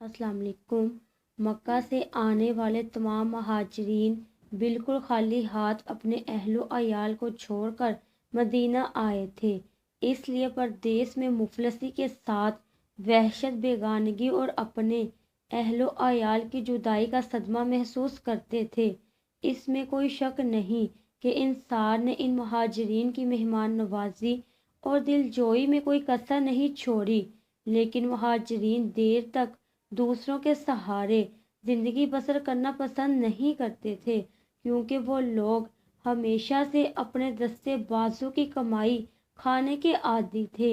السلام علیکم۔ مکہ سے آنے والے تمام مہاجرین بالکل خالی ہاتھ اپنے اہل و عیال کو چھوڑ کر مدینہ آئے تھے، اس لیے پردیس میں مفلسی کے ساتھ وحشت، بیگانگی اور اپنے اہل و عیال کی جدائی کا صدمہ محسوس کرتے تھے۔ اس میں کوئی شک نہیں کہ انصار نے ان مہاجرین کی مہمان نوازی اور دل جوئی میں کوئی کسر نہیں چھوڑی، لیکن مہاجرین دیر تک دوسروں کے سہارے زندگی بسر کرنا پسند نہیں کرتے تھے، کیونکہ وہ لوگ ہمیشہ سے اپنے دستے بازو کی کمائی کھانے کے عادی تھے۔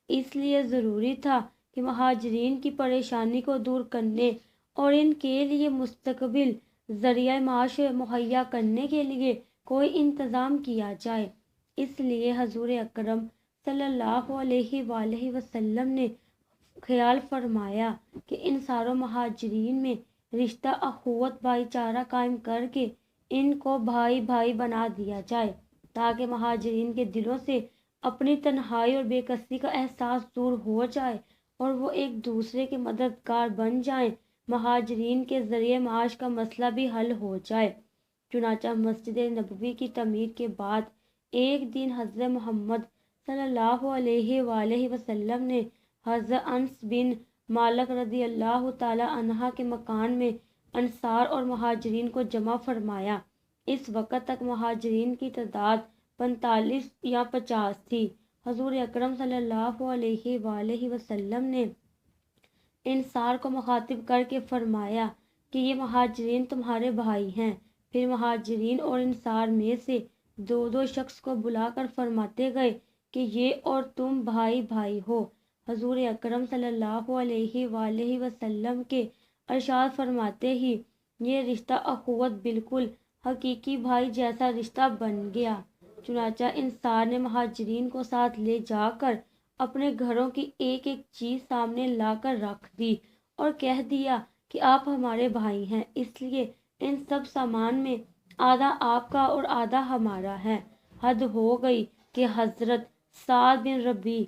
اس لیے ضروری تھا کہ مہاجرین کی پریشانی کو دور کرنے اور ان کے لیے مستقبل ذریعہ معاش مہیا کرنے کے لیے کوئی انتظام کیا جائے۔ اس لیے حضور اکرم صلی اللہ علیہ وآلہ وسلم نے خیال فرمایا کہ انصار و مہاجرین میں رشتہ اخوت بھائی چارہ قائم کر کے ان کو بھائی بھائی بنا دیا جائے، تاکہ مہاجرین کے دلوں سے اپنی تنہائی اور بے کسی کا احساس دور ہو جائے اور وہ ایک دوسرے کے مددگار بن جائیں، مہاجرین کے ذریعے معاش کا مسئلہ بھی حل ہو جائے۔ چنانچہ مسجد نبوی کی تعمیر کے بعد ایک دن حضرت محمد صلی اللہ علیہ وآلہ وسلم نے حضرت انس بن مالک رضی اللہ تعالی عنہ کے مکان میں انصار اور مہاجرین کو جمع فرمایا۔ اس وقت تک مہاجرین کی تعداد 45 یا 50 تھی۔ حضور اکرم صلی اللہ علیہ وآلہ وسلم نے انصار کو مخاطب کر کے فرمایا کہ یہ مہاجرین تمہارے بھائی ہیں۔ پھر مہاجرین اور انصار میں سے دو دو شخص کو بلا کر فرماتے گئے کہ یہ اور تم بھائی بھائی ہو۔ حضور اکرم صلی اللہ علیہ وآلہ وسلم کے ارشاد فرماتے ہی یہ رشتہ اخوت بالکل حقیقی بھائی جیسا رشتہ بن گیا۔ چنانچہ انصار نے مہاجرین کو ساتھ لے جا کر اپنے گھروں کی ایک ایک چیز سامنے لا کر رکھ دی اور کہہ دیا کہ آپ ہمارے بھائی ہیں، اس لیے ان سب سامان میں آدھا آپ کا اور آدھا ہمارا ہے۔ حد ہو گئی کہ حضرت سعد بن ربیع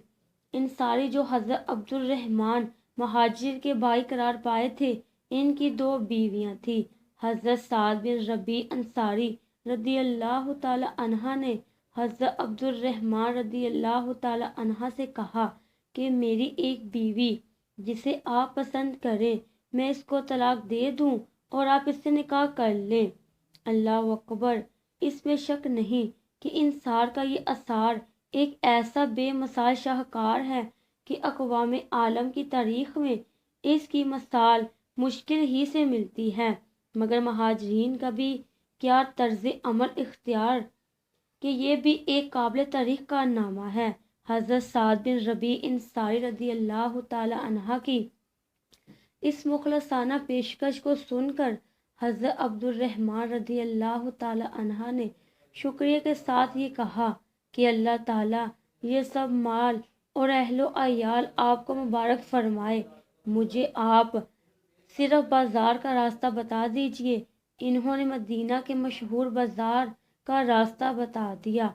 انصاری، جو حضرت عبد الرحمن مہاجر کے بھائی قرار پائے تھے، ان کی دو بیویاں تھیں۔ حضرت سعد بن ربیع انصاری رضی اللہ تعالی عنہ نے حضرت عبد الرحمن رضی اللہ تعالی عنہ سے کہا کہ میری ایک بیوی جسے آپ پسند کریں، میں اس کو طلاق دے دوں اور آپ اس سے نکاح کر لیں۔ اللہ اکبر! اس میں شک نہیں کہ انصار کا یہ اثار ایک ایسا بے مثال شاہکار ہے کہ اقوام عالم کی تاریخ میں اس کی مثال مشکل ہی سے ملتی ہے۔ مگر مہاجرین کا بھی کیا طرز عمل اختیار کہ یہ بھی ایک قابل تعریف کارنامہ ہے۔ حضرت سعد بن ربیع انصاری رضی اللہ تعالی عنہ کی اس مخلصانہ پیشکش کو سن کر حضرت عبد الرحمن رضی اللہ تعالی عنہ نے شکریہ کے ساتھ یہ کہا کہ اللہ تعالیٰ یہ سب مال اور اہل و عیال آپ کو مبارک فرمائے، مجھے آپ صرف بازار کا راستہ بتا دیجئے۔ انہوں نے مدینہ کے مشہور بازار کا راستہ بتا دیا۔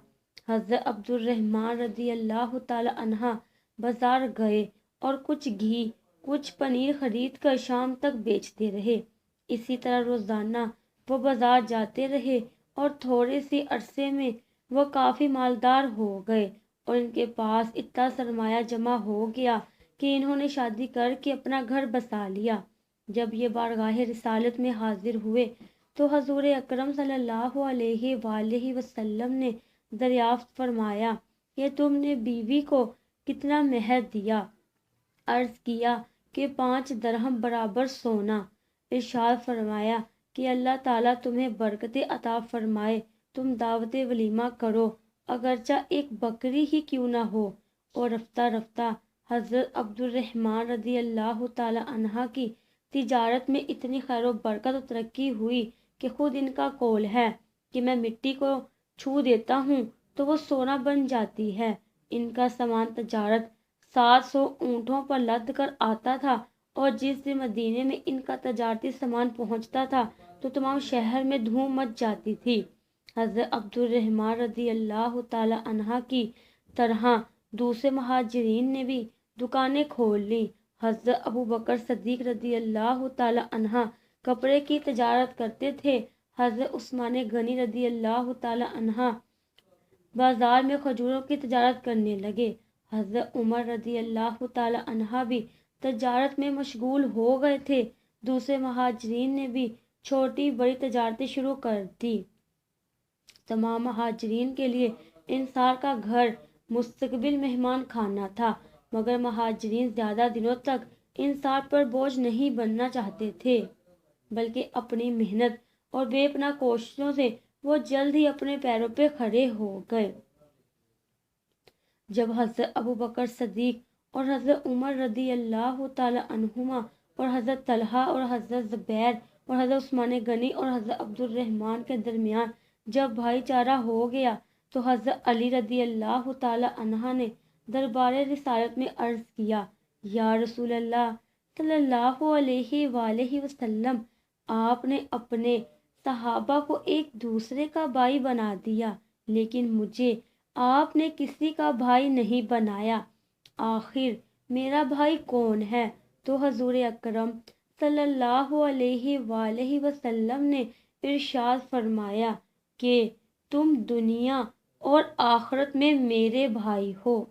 حضرت عبد الرحمن رضی اللہ تعالی عنہ بازار گئے اور کچھ گھی کچھ پنیر خرید کر شام تک بیچتے رہے۔ اسی طرح روزانہ وہ بازار جاتے رہے اور تھوڑے سے عرصے میں وہ کافی مالدار ہو گئے اور ان کے پاس اتنا سرمایہ جمع ہو گیا کہ انہوں نے شادی کر کے اپنا گھر بسا لیا۔ جب یہ بارگاہ رسالت میں حاضر ہوئے تو حضور اکرم صلی اللہ علیہ وآلہ وسلم نے دریافت فرمایا کہ تم نے بیوی کو کتنا مہر دیا؟ عرض کیا کہ 5 درہم برابر سونا۔ ارشاد فرمایا کہ اللہ تعالیٰ تمہیں برکتیں عطا فرمائے، تم دعوت ولیمہ کرو اگرچہ ایک بکری ہی کیوں نہ ہو۔ اور رفتہ رفتہ حضرت عبد الرحمن رضی اللہ تعالی عنہ کی تجارت میں اتنی خیر و برکت و ترقی ہوئی کہ خود ان کا قول ہے کہ میں مٹی کو چھو دیتا ہوں تو وہ سونا بن جاتی ہے۔ ان کا سامان تجارت 700 اونٹوں پر لد کر آتا تھا اور جس دن مدینے میں ان کا تجارتی سامان پہنچتا تھا تو تمام شہر میں دھوم مچ جاتی تھی۔ حضرت عبد الرحمن رضی اللہ تعالی عنہ کی طرح دوسرے مہاجرین نے بھی دکانیں کھول لیں حضرت ابو بکر صدیق رضی اللہ تعالی عنہ کپڑے کی تجارت کرتے تھے۔ حضرت عثمان غنی رضی اللہ تعالی عنہ بازار میں کھجوروں کی تجارت کرنے لگے۔ حضرت عمر رضی اللہ تعالی عنہ بھی تجارت میں مشغول ہو گئے تھے۔ دوسرے مہاجرین نے بھی چھوٹی بڑی تجارتیں شروع کر دی۔ تمام مہاجرین کے لیے انصار کا گھر مستقبل مہمان خانہ تھا، مگر مہاجرین زیادہ دنوں تک انصار پر بوجھ نہیں بننا چاہتے تھے، بلکہ اپنی محنت اور بے پناہ کوششوں سے وہ جلد ہی اپنے پیروں پہ کھڑے ہو گئے۔ جب حضرت ابو بکر صدیق اور حضرت عمر رضی اللہ تعالی عنہما اور حضرت طلحہ اور حضرت زبیر اور حضرت عثمان غنی اور حضرت عبد الرحمن کے درمیان جب بھائی چارہ ہو گیا تو حضرت علی رضی اللہ تعالی عنہ نے دربار رسالت میں عرض کیا، یا رسول اللہ صلی اللہ علیہ وآلہ وسلم، آپ نے اپنے صحابہ کو ایک دوسرے کا بھائی بنا دیا، لیکن مجھے آپ نے کسی کا بھائی نہیں بنایا، آخر میرا بھائی کون ہے؟ تو حضور اکرم صلی اللہ علیہ وآلہ وسلم نے ارشاد فرمایا کہ تم دنیا اور آخرت میں میرے بھائی ہو۔